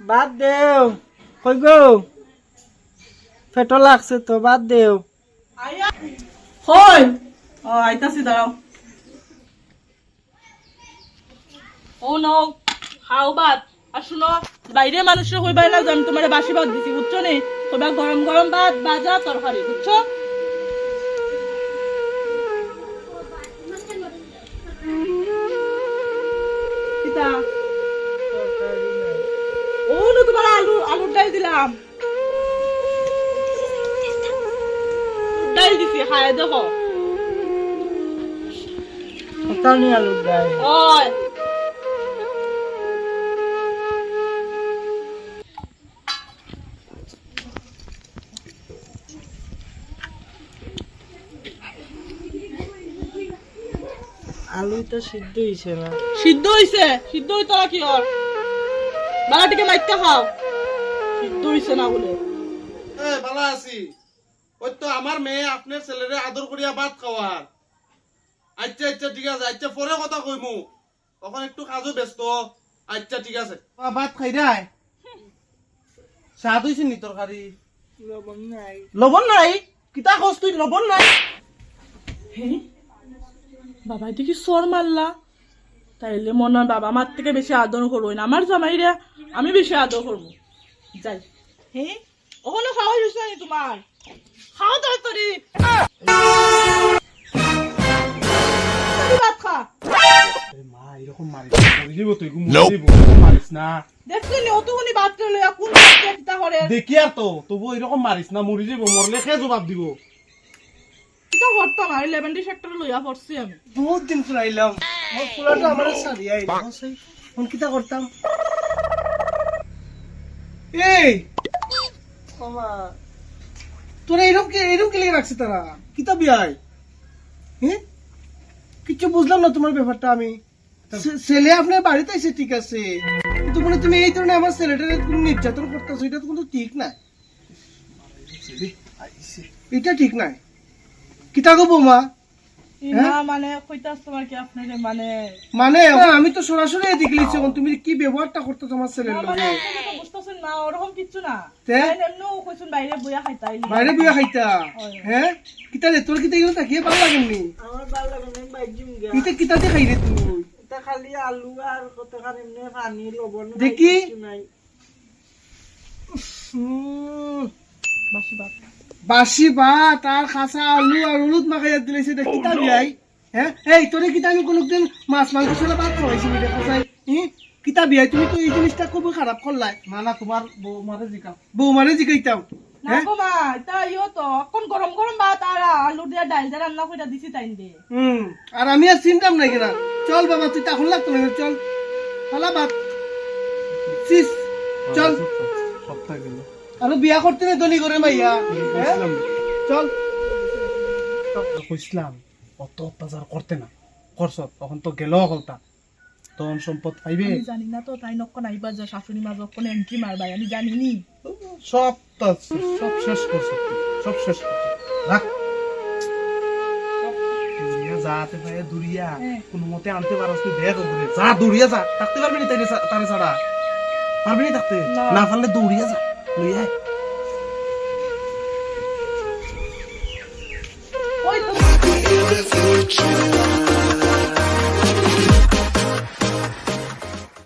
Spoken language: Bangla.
বাদ দেও কই গো পেটো লাগছে তো বাদ দেও হই আইতাছি দাঁড়াও ও নো খাও ভাত আর শুনো বাইরে মানুষের হইবাই না যে আমি তোমার বাসি ভাত দিছি বুঝছো নি কইবা গরম গরম ভাত ভাজা তরকারি বুঝছো কিতা ও নো তোমার আলুর ডাল দিলাম ডাল দিছি খায় দেখো কানি আলু গায় ওই আলু তো সিদ্ধ হইছে না সিদ্ধ হইতো না কি ওর বালাটিকে মাইকা খাও সিদ্ধ হইছে না বলে ভালো আছি ওই তো আমার মেয়ে আপনার ছেলেরে আদর করিয়া ভাত খাওয়ার আচ্ছা আচ্ছা ঠিক আছে আচ্ছা পরে কথা কইমু তখন একটু কাজও ব্যস্ত আচ্ছা ঠিক আছে ভাত খাই রায় স্বাদ হইছে নি তরকারি লবণ নাই লবণ নাই কিতা খোঁজ তুই লবণ নাই বাবা দেখি সর মারলা তাইলে মনে হয় বাবা আমার থেকে বেশি আদর করবো না আমার জামাইরা আমি বেশি আদর করবো যাই হ্যাঁ ওখানে খাওয়া হয়েছে না তোমার খাও তাড়াতাড়ি ভাত খা মা এরকম মারিস মরিব তুই মরিব মারিস না দেখছেন অতখানি ভাত চলে কোন চিন্তা করে দেখি আর তো তবু এরকম মারিস না মরি যাব মরলে কে জবাব দিব কিতা করতাম আর 11 সেক্টরে লইয়া পড়ছি আমি বহুত দিন ফুলাইলাম আমার ফুলাটা আমার সারিয়াই না সেই কোন কিতা করতাম এই মামা তোরা এরকম কি লেগে রাখছে তারা কিতা বিয়াই হ্যাঁ কিছু বুঝলাম না তোমার ব্যাপারটা আমি ছেলে আপনার বাড়িতে এসে ঠিক আছে কিন্তু মানে তুমি এই ধরনের আমার ছেলেটার নির্যাতন করতেছো এটা তো কিন্তু ঠিক না এটা ঠিক নাই কিতা গো বৌমা না মানে কইতাছ তোমার কি আপনারে মানে মানে আমি তো সরাসরি এদিকে লিখছি এখন তুমি কি ব্যবহারটা করতে তোমার ছেলের লগে বুঝতেছেন না ওরকম কিছু না তে? এমনিও কইছুন বাইরে বইয়া খাইতাই বাইরে বিয়া খাইতা হ্যাঁ কিতা রে তোর কিতা এগুলো তাকিয়ে ভালো লাগেনি আমার ভালো লাগে না বাইজিম গা কিতা কিতা দিয়ে খাই রে তুই এটা খালি আলু আর কতখান এমনি পানি লবণ নাই, দেখি। কিছু নাই বাসি ভাত বাসি ভাত আর খাসা আলু আর হলুদ মাখাইয়া দিলেছে এটা কিতা বিয়াই হ্যাঁ এই তোরে কিতা আমি কোনোদিন মাছ মাংস ছাড়া ভাত খাওয়াইছি এটা কোথায় কিতা বিয়াই তুমি তো এই জিনিসটা খুব খারাপ করলাই না না তোমার বৌমারে জিকাইতাম না গো মা এটা ইও তো কোন গরম গরম ভাত আর আলু দিয়া ডাল দিয়া রান্না কইরা দিছি তাইন দে আর আমি আর চিন্তাম নাই কিনা চল বাবা তুই তখন লাগতো না চল খালা ভাত সিস চল আর বিয়া করতে না ধনী করে ভাইয়া হ্যাঁ? চল কইসলাম অত অত্যাচার করতে না করছ তখন তো গেল কলতা তখন সম্পদ পাইবে আমি জানি না তো তাই নক্কন আইবা যে শাশুড়ি মা যখন এন্ট্রি মারবাই আমি জানিনি সব সব শেষ করছ সব শেষ করছ রাখ দুরিয়া যাতে ভাই দুরিয়া কোন মতে আনতে পারছ তুই দেখ ওখানে যা দুরিয়া যা থাকতে পারবি না তারে ছাড়া পারবি না থাকতে না পারলে দৌড়িয়া যা লইয়া ওই তো